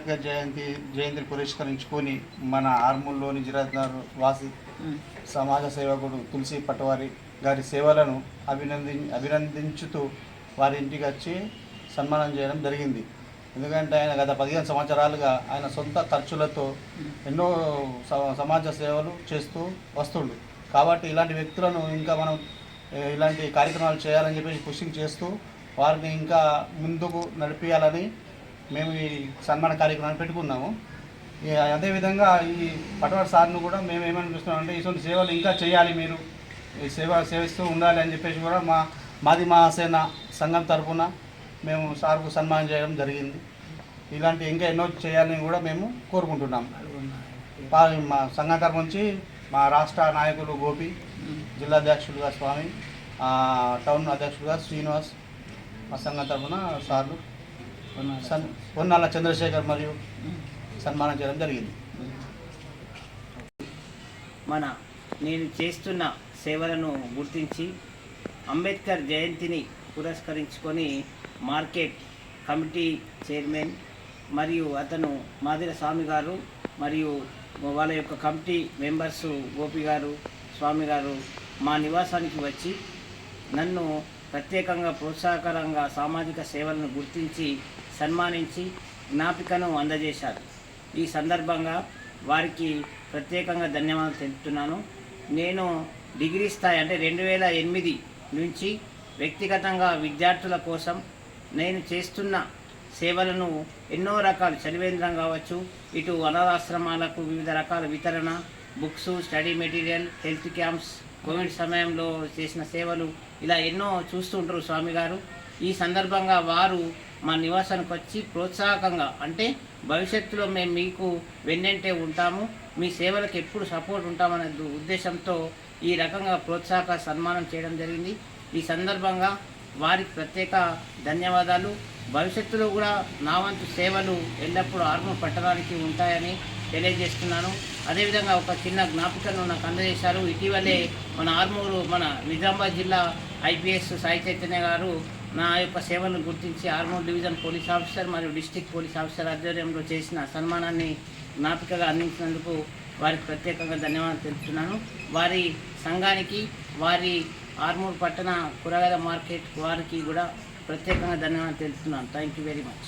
అంబేద్కర్ జయంతిని పురస్కరించుకొని మన ఆర్మూర్లోని జిరాద్నగర్ వాసి సమాజ సేవకుడు తులసి పటవారి గారి సేవలను అభినందించుతూ వారి ఇంటికి వచ్చి సన్మానం చేయడం జరిగింది. ఎందుకంటే ఆయన గత 15 సంవత్సరాలుగా ఆయన సొంత ఖర్చులతో ఎన్నో సమాజ సేవలు చేస్తూ వస్తుండు. కాబట్టి ఇలాంటి వ్యక్తులను ఇంకా మనం ఇలాంటి కార్యక్రమాలు చేయాలని చెప్పేసి పుషింగ్ చేస్తూ వారిని ఇంకా ముందుకు నడిపించాలని మేము ఈ సన్మాన కార్యక్రమాన్ని పెట్టుకున్నాము. అదేవిధంగా ఈ పటవారి సార్ను కూడా మేము ఏమనిపిస్తున్నామంటే ఇటువంటి సేవలు ఇంకా చేయాలి, మీరు ఈ సేవిస్తూ ఉండాలి అని చెప్పేసి కూడా మాది మహాసేన సంఘం తరఫున మేము సార్కు సన్మానం చేయడం జరిగింది. ఇలాంటి ఇంకా ఎన్నో చేయాలని కూడా మేము కోరుకుంటున్నాము. మా సంఘం తరఫు నుంచి మా రాష్ట్ర నాయకులు గోపి, జిల్లా అధ్యక్షులుగా స్వామి, టౌన్ అధ్యక్షులుగా శ్రీనివాస్, మా సంఘం తరఫున సార్లు పొన్నాల చంద్రశేఖర్ మరియు సన్మానం చేయడం జరిగింది. నేను చేస్తున్న సేవలను గుర్తించి అంబేద్కర్ జయంతిని పురస్కరించుకొని మార్కెట్ కమిటీ చైర్మన్ మరియు అతను మాదిర స్వామి గారు మరియు వాళ్ళ యొక్క కమిటీ మెంబర్స్ గోపి గారు, స్వామి గారు మా నివాసానికి వచ్చి నన్ను ప్రత్యేకంగా ప్రోత్సాహకరంగా సామాజిక సేవలను గుర్తించి సన్మానించి జ్ఞాపికను అందజేశారు. ఈ సందర్భంగా వారికి ప్రత్యేకంగా ధన్యవాదాలు తెలుపుతున్నాను. నేను డిగ్రీ స్థాయి అంటే 2008 నుంచి వ్యక్తిగతంగా విద్యార్థుల కోసం నేను చేస్తున్న సేవలను ఎన్నో రకాలు చలివేంద్రం కావచ్చు, ఇటు అనాథాశ్రమాలకు వివిధ రకాల వితరణ, books, study material, health camps, Covid సమయంలో చేసిన సేవలు ఇలా ఎన్నో చూస్తుంటారు స్వామి గారు. ఈ సందర్భంగా వారు మా నివాసానికి వచ్చి ప్రోత్సాహకంగా అంటే భవిష్యత్తులో మేము మీకు వెన్నంటే ఉంటాము, మీ సేవలకు ఎప్పుడు సపోర్ట్ ఉంటామనే ఉద్దేశంతో ఈ రకంగా ప్రోత్సాహక సన్మానం చేయడం జరిగింది. ఈ సందర్భంగా వారికి ప్రత్యేక ధన్యవాదాలు. భవిష్యత్తులో కూడా నా వంతు సేవలు ఎల్లప్పుడూ ఆర్మూర్ పట్టణానికి ఉంటాయని తెలియజేస్తున్నాను. అదేవిధంగా ఒక చిన్న జ్ఞాపికను నాకు అందజేశారు. ఇటీవలే మన ఆర్మూరు మన నిజామాబాద్ జిల్లా ఐపీఎస్ సాయి చైతన్య గారు నా యొక్క సేవలను గుర్తించి ఆర్మూర్ డివిజన్ పోలీస్ ఆఫీసర్ మరియు డిస్ట్రిక్ట్ పోలీస్ ఆఫీసర్ ఆధ్వర్యంలో చేసిన సన్మానాన్ని జ్ఞాపికగా అందించినందుకు వారికి ప్రత్యేకంగా ధన్యవాదాలు తెలుపుతున్నాను. వారి సంఘానికి, వారి ఆర్మూర్ పట్టణ కూరగాయల మార్కెట్ వారికి కూడా ప్రత్యేకంగా ధన్యవాదాలు తెలుపుతున్నాను. Thank you very much.